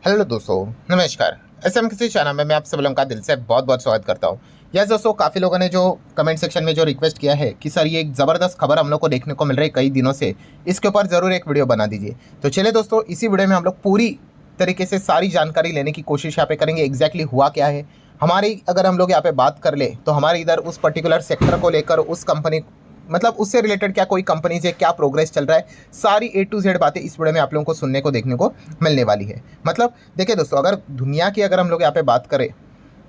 Hello दोस्तों, नमस्कार। SM किसी चैनल में मैं आप सब लोगों का दिल से बहुत बहुत स्वागत करता हूँ। यस दोस्तों, काफ़ी लोगों ने जो कमेंट सेक्शन में जो रिक्वेस्ट किया है कि सर ये एक ज़बरदस्त खबर हम लोग को देखने को मिल रही है कई दिनों से, इसके ऊपर ज़रूर एक वीडियो बना दीजिए। तो चलिए दोस्तों, इसी वीडियो में हम लोग पूरी तरीके से सारी जानकारी लेने की कोशिश यहाँ पे करेंगे। एग्जैक्टली हुआ क्या है हमारी, अगर हम लोग यहाँ पे बात कर ले तो हमारे इधर उस पर्टिकुलर सेक्टर को लेकर उस कंपनी, मतलब उससे रिलेटेड क्या कोई कंपनी से क्या प्रोग्रेस चल रहा है, सारी A to Z बातें इस वीडियो में आप लोगों को सुनने को देखने को मिलने वाली है। मतलब देखिए दोस्तों, अगर दुनिया की अगर हम लोग यहाँ पे बात करें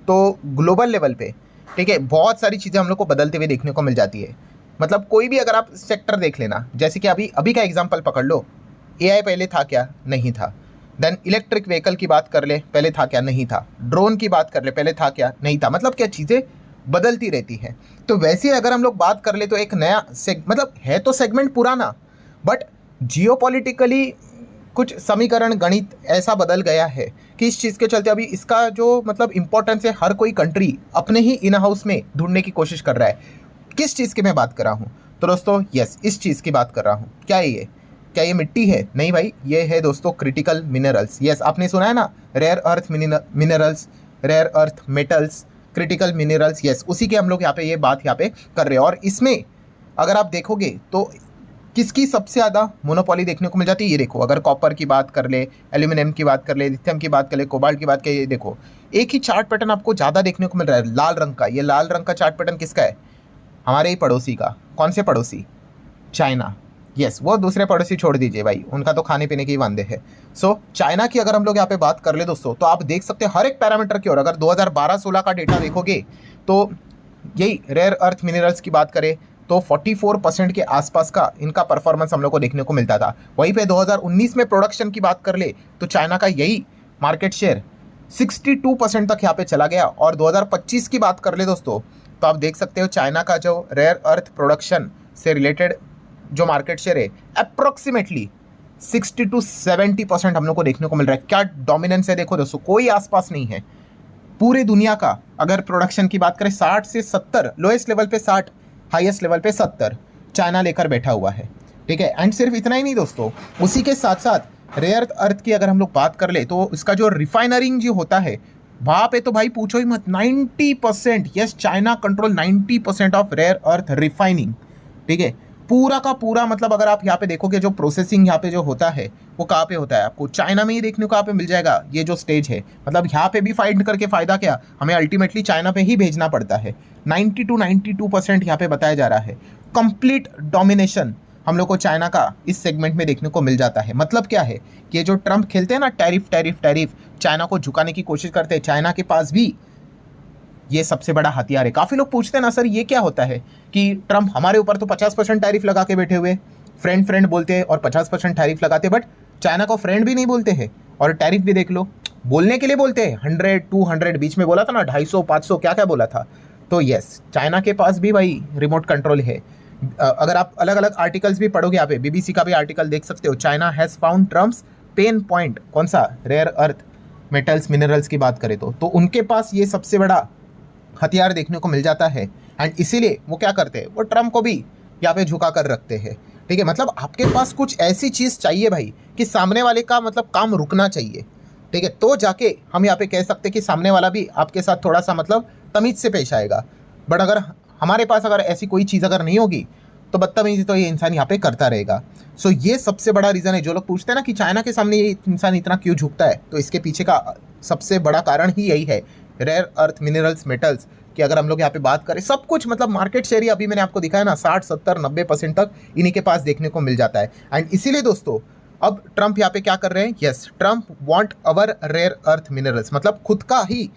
तो ग्लोबल लेवल पे, ठीक है, बहुत सारी चीज़ें हम लोग को बदलते हुए देखने को मिल जाती है। मतलब कोई भी अगर आप सेक्टर देख लेना, जैसे कि अभी अभी का एग्जाम्पल पकड़ लो, AI पहले था क्या? नहीं था। देन इलेक्ट्रिक व्हीकल की बात कर ले, पहले था क्या? नहीं था। ड्रोन की बात कर ले, पहले था क्या? नहीं था। मतलब क्या चीज़ें बदलती रहती है। तो वैसे अगर हम लोग बात कर ले तो एक नया मतलब है तो सेगमेंट पुराना, बट जियोपॉलिटिकली कुछ समीकरण गणित ऐसा बदल गया है कि इस चीज़ के चलते अभी इसका जो मतलब इम्पोर्टेंस है, हर कोई कंट्री अपने ही इन हाउस में ढूंढने की कोशिश कर रहा है। किस चीज़ की मैं बात कर रहा हूँ? तो दोस्तों यस, इस चीज़ की बात कर रहा हूँ। क्या ये मिट्टी है? नहीं भाई, ये है दोस्तों क्रिटिकल मिनरल्स। यस, आपने सुना है ना, rare earth minerals, rare earth metals, critical minerals. Yes, उसी के हम लोग यहाँ पे ये बात यहाँ पे कर रहे हैं। और इसमें अगर आप देखोगे तो किसकी सबसे ज़्यादा मोनोपोली देखने को मिल जाती है? ये देखो, अगर कॉपर की बात कर ले, एल्यूमिनियम की बात कर ले, लिथियम की बात कर ले, कोबाल्ट की बात कर ले, ये देखो एक ही चार्ट पैटर्न आपको ज़्यादा देखने को मिल रहा है, लाल रंग का। ये लाल रंग का चार्ट पैटर्न किसका है? हमारे ही पड़ोसी का। कौन से पड़ोसी? चाइना। यस, वो दूसरे पड़ोसी छोड़ दीजिए भाई, उनका तो खाने पीने की वांदे है। सो चाइना की अगर हम लोग यहाँ पे बात कर ले दोस्तों, तो आप देख सकते हैं हर एक पैरामीटर की ओर, अगर 2012-16 का डेटा देखोगे तो यही रेयर अर्थ मिनरल्स की बात करें तो 44% के आसपास का इनका परफॉर्मेंस हम लोग को देखने को मिलता था। वहीं पे 2019 में प्रोडक्शन की बात कर ले तो चाइना का यही मार्केट शेयर 62% तक यहाँ पे चला गया। और 2025 की बात कर ले दोस्तों, तो आप देख सकते हो चाइना का जो रेयर अर्थ प्रोडक्शन से रिलेटेड जो मार्केट शेयर है, अप्रोक्सीमेटली 60-70% हम लोग को देखने को मिल रहा है। क्या डोमिनेंस है देखो दोस्तों, कोई आसपास नहीं है। पूरे दुनिया का अगर प्रोडक्शन की बात करें 60 से 70, लोएस्ट लेवल पे 60, हाईएस्ट लेवल पे 70 चाइना लेकर बैठा हुआ है। ठीक है, एंड सिर्फ इतना ही नहीं दोस्तों, उसी के साथ साथ रेयर अर्थ की अगर हम लोग बात कर ले तो इसका जो रिफाइनरिंग जो होता है वहाँ पे तो भाई पूछो ही मत, 90%। Yes, China control 90% of rare earth refining. ठीक है, पूरा का पूरा, मतलब अगर आप यहाँ पे देखोगे जो प्रोसेसिंग यहाँ पे जो होता है वो कहाँ पे होता है, आपको चाइना में ही देखने को यहाँ पे मिल जाएगा। ये जो स्टेज है, मतलब यहाँ पे भी फाइट करके फ़ायदा क्या, हमें अल्टीमेटली चाइना पे ही भेजना पड़ता है। 92% यहाँ पे बताया जा रहा है। कंप्लीट डोमिनेशन हम लोग को चाइना का इस सेगमेंट में देखने को मिल जाता है। मतलब क्या है कि ये जो ट्रम्प खेलते हैं ना, टैरिफ टैरिफ टैरिफ, चाइना को झुकाने की कोशिश करते हैं, चाइना के पास भी ये सबसे बड़ा हथियार है। काफ़ी लोग पूछते हैं ना सर ये क्या होता है कि ट्रम्प हमारे ऊपर तो 50% टैरिफ लगा के बैठे हुए, फ्रेंड फ्रेंड बोलते हैं और 50% टैरिफ लगाते, बट चाइना को फ्रेंड भी नहीं बोलते हैं और टैरिफ भी देख लो, बोलने के लिए बोलते हैं। 100-200 बीच में बोला था ना, 250-500 क्या क्या बोला था। तो यस, चाइना के पास भी भाई रिमोट कंट्रोल है। अगर आप अलग अलग आर्टिकल्स भी पढ़ोगे, यहाँ पे BBC का भी आर्टिकल देख सकते हो, China has found Trump's pain point. कौन सा? रेयर अर्थ मेटल्स मिनरल्स की बात करें तो उनके पास ये सबसे बड़ा हथियार देखने को मिल जाता है। एंड इसीलिए वो क्या करते हैं, वो ट्रम्प को भी यहाँ पे झुका कर रखते हैं। ठीक है, मतलब आपके पास कुछ ऐसी चीज़ चाहिए भाई कि सामने वाले का मतलब काम रुकना चाहिए। ठीक है, तो जाके हम यहाँ पे कह सकते हैं कि सामने वाला भी आपके साथ थोड़ा सा मतलब तमीज़ से पेश आएगा। बट अगर हमारे पास अगर ऐसी कोई चीज़ अगर नहीं होगी तो बदतमीजी तो ये इंसान यहाँ पे करता रहेगा। सो ये सबसे बड़ा रीज़न है। जो लोग पूछते हैं ना कि चाइना के सामने ये इंसान इतना क्यों झुकता है, तो इसके पीछे का सबसे बड़ा कारण ही यही है, रेयर अर्थ मिनरल्स मेटल्स कि अगर हम लोग यहाँ पे बात करें सब कुछ, मतलब मार्केट शेयर ही अभी मैंने आपको दिखाया ना, 60-70-90% तक इन्हीं के पास देखने को मिल जाता है। एंड इसीलिए दोस्तों अब ट्रम्प यहाँ पे क्या कर रहे हैं, yes, Trump want our rare earth minerals, मतलब खुद का ही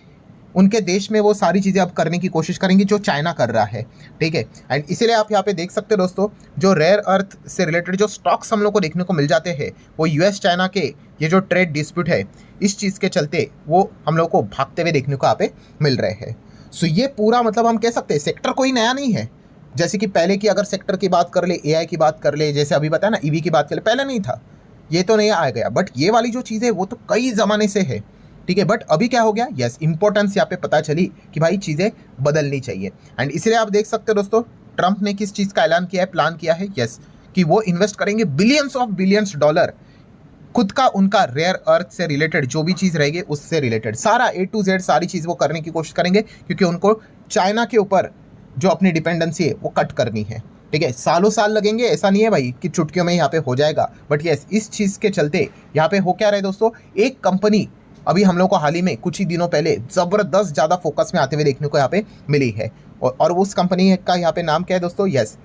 उनके देश में वो सारी चीज़ें अब करने की कोशिश करेंगे जो चाइना कर रहा है। ठीक है, एंड इसीलिए आप यहाँ पे देख सकते हो दोस्तों, जो रेयर अर्थ से रिलेटेड जो स्टॉक्स हम लोग को देखने को मिल जाते हैं वो US चाइना के ये जो ट्रेड डिस्प्यूट है इस चीज़ के चलते वो हम लोग को भागते हुए देखने को यहाँ पे मिल रहे हैं। सो ये पूरा मतलब हम कह सकते हैं सेक्टर कोई नया नहीं है। जैसे कि पहले की अगर सेक्टर की बात कर ले, AI की बात कर ले, जैसे अभी बताया ना EV की बात कर ले, पहले नहीं था, ये तो नहीं आ गया, बट ये वाली जो चीज़ है वो तो कई ज़माने से है। ठीक है, बट अभी क्या हो गया, यस, इंपॉर्टेंस यहाँ पे पता चली कि भाई चीज़ें बदलनी चाहिए। एंड इसलिए आप देख सकते हो दोस्तों, ट्रम्प ने किस चीज़ का ऐलान किया है, प्लान किया है, यस, कि वो इन्वेस्ट करेंगे बिलियंस ऑफ बिलियंस डॉलर खुद का उनका रेयर अर्थ से रिलेटेड जो भी चीज़ रहेगी उससे रिलेटेड सारा A to Z सारी चीज़ वो करने की कोशिश करेंगे, क्योंकि उनको चाइना के ऊपर जो अपनी डिपेंडेंसी है वो कट करनी है। ठीक है, सालों साल लगेंगे, ऐसा नहीं है भाई कि चुटकियों में यहाँ पे हो जाएगा, बट यस इस चीज़ के चलते यहाँ पे हो क्या रहा है दोस्तों, एक कंपनी अभी हम लोग को हाल ही में कुछ ही दिनों पहले ज़बरदस्त ज़्यादा फोकस में आते हुए देखने को यहाँ पे मिली है, और उस कंपनी का यहाँ पे नाम क्या है दोस्तों, यस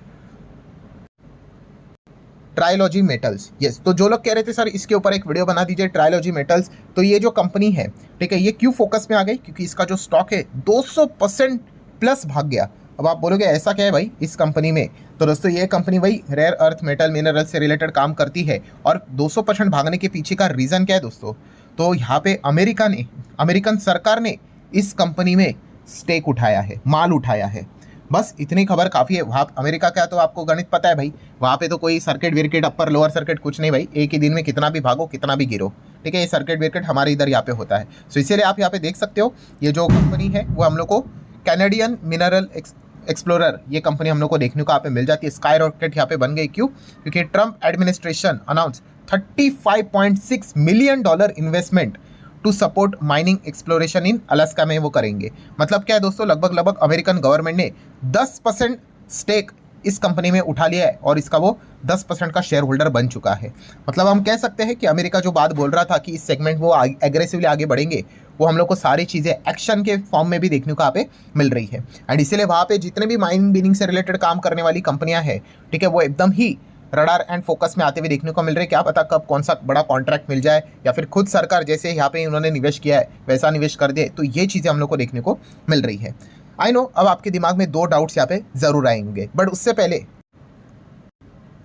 ट्रायोलॉजी मेटल्स। यस, तो जो लोग कह रहे थे सर इसके ऊपर एक वीडियो बना दीजिए ट्रायोलॉजी मेटल्स, तो ये जो कंपनी है, ठीक है, ये क्यों फोकस में आ गई, क्योंकि इसका जो स्टॉक है 200% प्लस भाग गया। अब आप बोलोगे ऐसा क्या है भाई इस कंपनी में, तो दोस्तों ये कंपनी वही रेयर अर्थ मेटल मिनरल से रिलेटेड काम करती है, और 200% भागने के पीछे का रीज़न क्या है दोस्तों, तो यहाँ पे अमेरिकन सरकार ने इस कंपनी में स्टेक उठाया है, माल उठाया है। बस इतनी खबर काफ़ी है। वहाँ अमेरिका का तो आपको गणित पता है भाई, वहाँ पे तो कोई सर्किट विर्किट अपर लोअर सर्किट कुछ नहीं भाई, एक ही दिन में कितना भी भागो कितना भी गिरो। ठीक है, ये सर्किट विर्किट हमारे इधर यहाँ पे होता है। सो इसीलिए आप यहाँ पे देख सकते हो ये जो कंपनी है वो हम लोग को कैनेडियन मिनरल एक्सप्लोरर, ये कंपनी हम लोग को देखने को यहाँ पे मिल जाती है। स्काई रॉकेट यहाँ पे बन गई, क्यों, क्योंकि Trump administration announce $35.6 million investment to support mining exploration in Alaska में वो करेंगे। मतलब क्या है दोस्तों, लगभग अमेरिकन गवर्नमेंट ने 10% स्टेक इस कंपनी में उठा लिया है, और इसका वो 10% का शेयर होल्डर बन चुका है। मतलब हम कह सकते हैं कि अमेरिका जो बात बोल रहा था कि इस सेगमेंट वो एग्रेसिवली आगे बढ़ेंगे, वो हम लोग को सारी चीज़ें एक्शन के फॉर्म में भी देखने को यहाँ पे मिल रही है। एंड इसीलिए वहाँ पे जितने भी माइनिंग बीनिंग से रिलेटेड काम करने वाली कंपनियाँ हैं, ठीक है, वो एकदम ही रडार एंड फोकस में आते हुए देखने को मिल रहे हैं। क्या पता कब कौन सा बड़ा कॉन्ट्रैक्ट मिल जाए, या फिर खुद सरकार जैसे यहाँ पे उन्होंने निवेश किया है वैसा निवेश कर दे, तो ये चीज़ें हम लोग को देखने को मिल रही है। आई नो अब आपके दिमाग में 2 डाउट्स यहाँ पे ज़रूर आएंगे, बट उससे पहले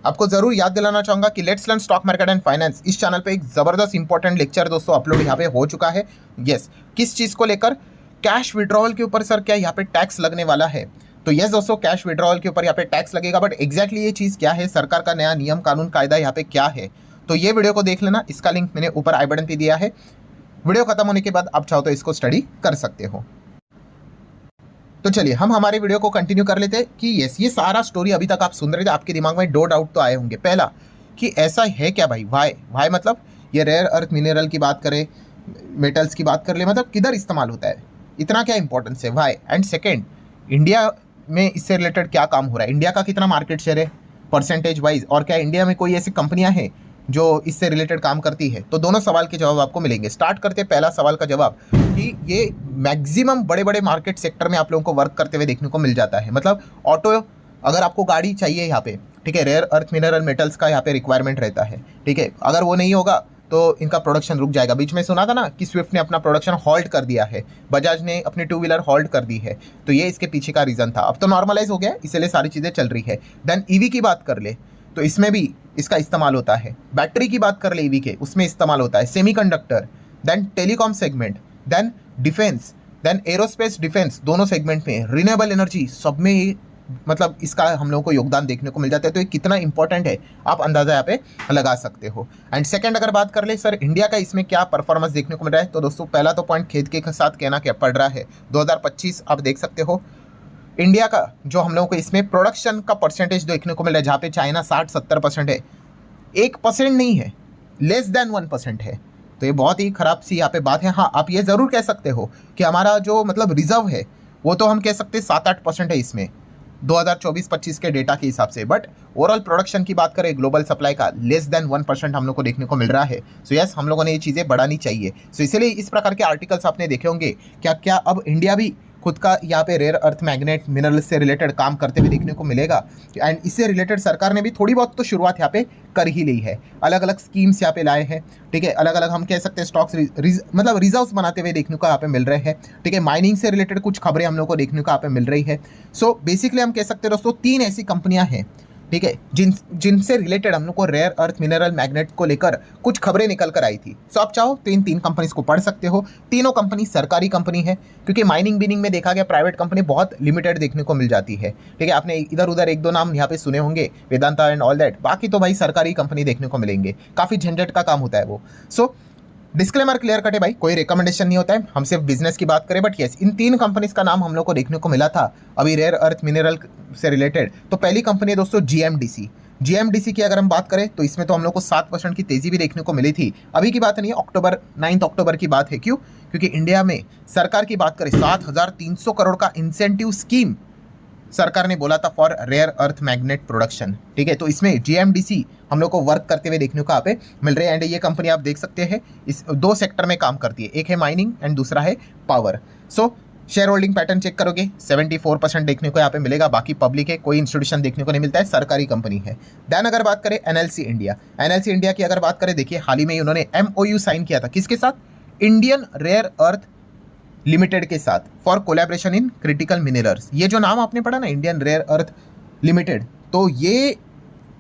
आपको जरूर याद दिलाना चाहूँगा कि let's learn stock market and finance इस चैनल पे एक ज़बरदस्त इंपॉर्टेंट लेक्चर दोस्तों अपलोड यहाँ पे हो चुका है। यस, किस चीज़ को लेकर, कैश विड्रॉवल के ऊपर सर क्या यहाँ पे टैक्स लगने वाला है। तो यस दोस्तों, कैश विड्रॉवल के ऊपर यहाँ पे टैक्स लगेगा, बट एग्जैक्टली ये चीज़ क्या है, सरकार का नया नियम कानून कायदा यहाँ पे क्या है, तो ये वीडियो को देख लेना। इसका लिंक मैंने ऊपर आई बटन पे दिया है। वीडियो खत्म होने के बाद आप चाहो तो इसको स्टडी कर सकते हो। तो चलिए हम हमारे वीडियो को कंटिन्यू कर लेते हैं कि यस ये सारा स्टोरी अभी तक आप सुन रहे थे, आपके दिमाग में 2 डाउट तो आए होंगे। पहला कि ऐसा है क्या भाई, वाई मतलब ये रेयर अर्थ मिनरल की बात करें, मेटल्स की बात कर ले, मतलब किधर इस्तेमाल होता है, इतना क्या इंपॉर्टेंस है, वाई। एंड सेकेंड, इंडिया में इससे रिलेटेड क्या काम हो रहा है, इंडिया का कितना मार्केट शेयर है परसेंटेज वाइज, और क्या इंडिया में कोई ऐसी कंपनियां हैं जो इससे रिलेटेड काम करती है। तो दोनों सवाल के जवाब आपको मिलेंगे। स्टार्ट करते हैं पहला सवाल का जवाब कि ये मैक्सिमम बड़े बड़े मार्केट सेक्टर में आप लोगों को वर्क करते हुए देखने को मिल जाता है। मतलब ऑटो, अगर आपको गाड़ी चाहिए यहाँ पे, ठीक है, रेयर अर्थ मिनरल मेटल्स का यहाँ पे रिक्वायरमेंट रहता है, ठीक है, अगर वो नहीं होगा तो इनका प्रोडक्शन रुक जाएगा। बीच में सुना था ना कि स्विफ्ट ने अपना प्रोडक्शन हॉल्ट कर दिया है, बजाज ने अपनी 2 व्हीलर हॉल्ट कर दी है, तो ये इसके पीछे का रीज़न था। अब तो नॉर्मलाइज हो गया, इसलिए सारी चीज़ें चल रही है। देन ईवी की बात कर ले तो इसमें भी इसका इस्तेमाल होता है। बैटरी की बात कर ले ईवी के, उसमें इस्तेमाल होता है। Semiconductor, then telecom segment, then defence, then aerospace defence, दोनों सेगमेंट में, रिन्यूएबल एनर्जी, सब में मतलब इसका हम लोगों को योगदान देखने को मिल जाता है। तो ये कितना इंपॉर्टेंट है आप अंदाज़ा यहाँ पे लगा सकते हो। एंड सेकंड अगर बात कर ले सर इंडिया का इसमें क्या परफॉर्मेंस देखने को मिल रहा है, तो दोस्तों पहला तो पॉइंट खेद के साथ कहना क्या पड़ रहा है, 2025 आप देख सकते हो इंडिया का जो हम लोगों को इसमें प्रोडक्शन का परसेंटेज देखने को मिल रहा है, जहाँ पे चाइना 60-70% है, 1% नहीं है, लेस देन 1% है। तो ये बहुत ही ख़राब सी यहाँ पे बात है। हाँ, आप ये ज़रूर कह सकते हो कि हमारा जो मतलब रिजर्व है वो तो हम कह सकते हैं 7-8% है इसमें 2024-25 के डेटा के हिसाब से, बट ओवरऑल प्रोडक्शन की बात करें ग्लोबल सप्लाई का लेस देन 1% हम लोग को देखने को मिल रहा है। सो यस, हम लोगों ने ये चीज़ें बढ़ानी चाहिए। सो इसलिए इस प्रकार के आर्टिकल्स आपने देखे होंगे। क्या अब इंडिया भी खुद का यहाँ पे रेयर अर्थ मैग्नेट मिनरल से रिलेटेड काम करते हुए देखने को मिलेगा। एंड इससे रिलेटेड सरकार ने भी थोड़ी बहुत तो शुरुआत यहाँ पे कर ही ली है, अलग अलग स्कीम्स यहाँ पे लाए हैं, ठीक है, अलग अलग हम कह सकते हैं स्टॉक्स मतलब रिजर्व्स बनाते हुए देखने को यहाँ पे मिल रहे हैं, ठीक है, माइनिंग से रिलेटेड कुछ खबरें हम लोग को देखने को यहाँ पे मिल रही है। सो बेसिकली हम कह सकते हैं दोस्तों 3 ऐसी कंपनियाँ हैं, ठीक है, जिनसे रिलेटेड हम लोग को रेयर अर्थ मिनरल मैग्नेट को लेकर कुछ खबरें निकल कर आई थी। सो आप चाहो तो इन 3 कंपनीज को पढ़ सकते हो। तीनों कंपनी सरकारी कंपनी है, क्योंकि माइनिंग बीनिंग में देखा गया प्राइवेट कंपनी बहुत लिमिटेड देखने को मिल जाती है, ठीक है। आपने इधर उधर 1-2 नाम यहाँ पे सुने होंगे, वेदांता एंड ऑल दैट, बाकी तो भाई सरकारी कंपनी देखने को मिलेंगे, काफ़ी झंझट का काम होता है वो। सो डिस्क्लेमर क्लियर कटे भाई, कोई रिकमेंडेशन नहीं होता है, हम सिर्फ बिजनेस की बात करें। बट यस, इन 3 कंपनीज का नाम हम लोग को देखने को मिला था अभी रेयर अर्थ मिनरल से रिलेटेड। तो पहली कंपनी है दोस्तों जीएमडीसी। जीएमडीसी की अगर हम बात करें तो इसमें तो हम लोग को 7% की तेजी भी देखने को मिली थी। अभी की बात नहीं है, 9 अक्टूबर की बात है। क्यों? क्योंकि इंडिया में सरकार की बात करें 7,300 करोड़ का इंसेंटिव स्कीम सरकार ने बोला था for rare earth magnet production. ठीक है, तो इसमें जीएमडीसी हम लोग को वर्क करते हुए देखने को यहाँ पे मिल रहे हैं। एंड ये कंपनी आप देख सकते हैं इस 2 सेक्टर में काम करती है, एक है माइनिंग एंड दूसरा है power. So share holding pattern check करोगे 74% देखने को यहाँ पे मिलेगा, बाकी पब्लिक है, कोई इंस्टीट्यूशन देखने को नहीं मिलता है, सरकारी कंपनी है। देन अगर बात करें एनएलसी इंडिया, एनएलसी इंडिया की अगर बात करें, देखिए हाल ही में उन्होंने एमओयू साइन किया था किसके साथ? इंडियन रेयर अर्थ लिमिटेड के साथ for collaboration in critical minerals. ये जो नाम आपने पढ़ा ना, इंडियन रेयर अर्थ लिमिटेड, तो ये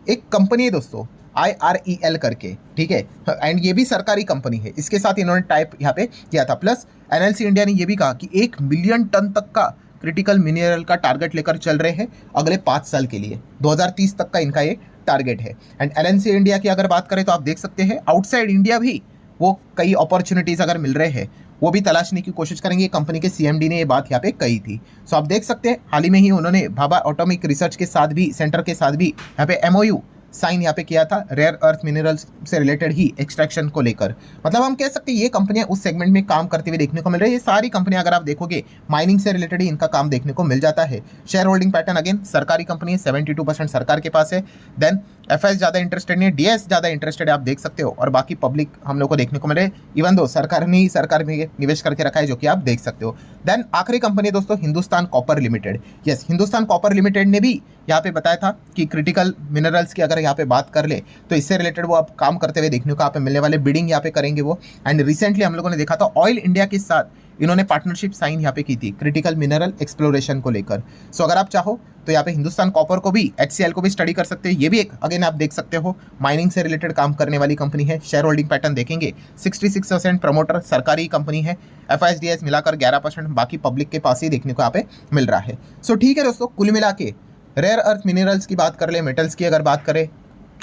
एक कंपनी है दोस्तों IREL करके। ठीक है, एंड ये भी सरकारी कंपनी है, इसके साथ इन्होंने टाइप यहाँ पे किया था। प्लस एनएलसी इंडिया ने ये भी कहा कि 1 मिलियन टन तक का क्रिटिकल मिनरल का टारगेट लेकर चल रहे हैं अगले 5 साल के लिए, 2030 तक का इनका ये टारगेट है। एंड एनएलसी इंडिया की अगर बात करें तो आप देख सकते हैं आउटसाइड इंडिया भी वो कई अपॉर्चुनिटीज अगर मिल रहे हैं वो भी तलाशने की कोशिश करेंगे। कंपनी के सीएमडी ने ये बात यहाँ पे कही थी। सो आप देख सकते हैं हाल ही में ही उन्होंने भाभा एटॉमिक रिसर्च के साथ भी, सेंटर के साथ भी यहाँ पे एमओयू साइन यहाँ पे किया था रेयर अर्थ मिनरल्स से रिलेटेड ही एक्सट्रैक्शन को लेकर। मतलब हम कह सकते हैं ये कंपनियां उस सेगमेंट में काम करते हुए देखने को मिल रही है। ये सारी कंपनियां अगर आप देखोगे माइनिंग से रिलेटेड ही इनका काम देखने को मिल जाता है। शेयर होल्डिंग पैटर्न अगेन सरकारी कंपनी है, 72% सरकार के पास है। देन एफएस ज़्यादा इंटरेस्टेड नहीं है, डीएस ज़्यादा इंटरेस्टेड है, आप देख सकते हो। और बाकी पब्लिक हम लोग को देखने को मिले, इवन दो सरकार ने ही सरकार में निवेश करके रखा है, जो कि आप देख सकते हो। देन आखिरी कंपनी दोस्तों Hindustan copper limited. Yes, Hindustan copper limited ने भी यहाँ पे बताया था कि क्रिटिकल मिनरल्स की अगर यहाँ पे बात कर ले तो इससे रिलेटेड वो आप काम करते हुए देखने को यहाँ पे मिलने वाले, बिडिंग यहाँ पे करेंगे वो। एंड रिसेंटली हम लोगों ने देखा था ऑयल इंडिया के साथ इन्होंने पार्टनरशिप साइन यहाँ पे की थी क्रिटिकल मिनरल एक्सप्लोरेशन को लेकर। सो अगर आप चाहो तो यहाँ पे हिंदुस्तान कॉपर को भी, HCL को भी स्टडी कर सकते हैं। ये भी एक अगेन आप देख सकते हो माइनिंग से रिलेटेड काम करने वाली कंपनी है। शेयर होल्डिंग पैटर्न देखेंगे 66% प्रमोटर सरकारी कंपनी है, FISDS मिलाकर 11%, बाकी पब्लिक के पास ही देखने को यहाँ पे मिल रहा है। सो ठीक है दोस्तों, कुल मिला के रेयर अर्थ मिनरल्स की बात कर ले, मेटल्स की अगर बात करें,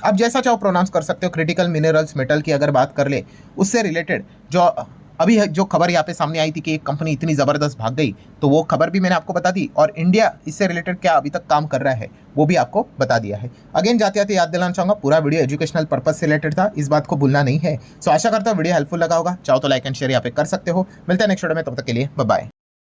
आप जैसा चाहो प्रोनाउंस कर सकते हो, क्रिटिकल मिनरल्स मेटल की अगर बात कर ले, उससे रिलेटेड जो अभी जो खबर यहाँ पे सामने आई थी कि एक कंपनी इतनी ज़बरदस्त भाग गई, तो वो खबर भी मैंने आपको बता दी। और इंडिया इससे रिलेटेड क्या अभी तक काम कर रहा है वो भी आपको बता दिया है। अगेन जाते जाते याद दिलाना चाहूँगा, पूरा वीडियो एजुकेशनल पर्पज से रिलेटेड था, इस बात को भूलना नहीं है। सो आशा करता हूँ वीडियो हेल्पफुल लगा होगा, चाहो तो लाइक एंड शेयर यहाँ पे कर सकते हो। मिलते हैं नेक्स्ट वीडियो में, तब तक के लिए बाय बाय।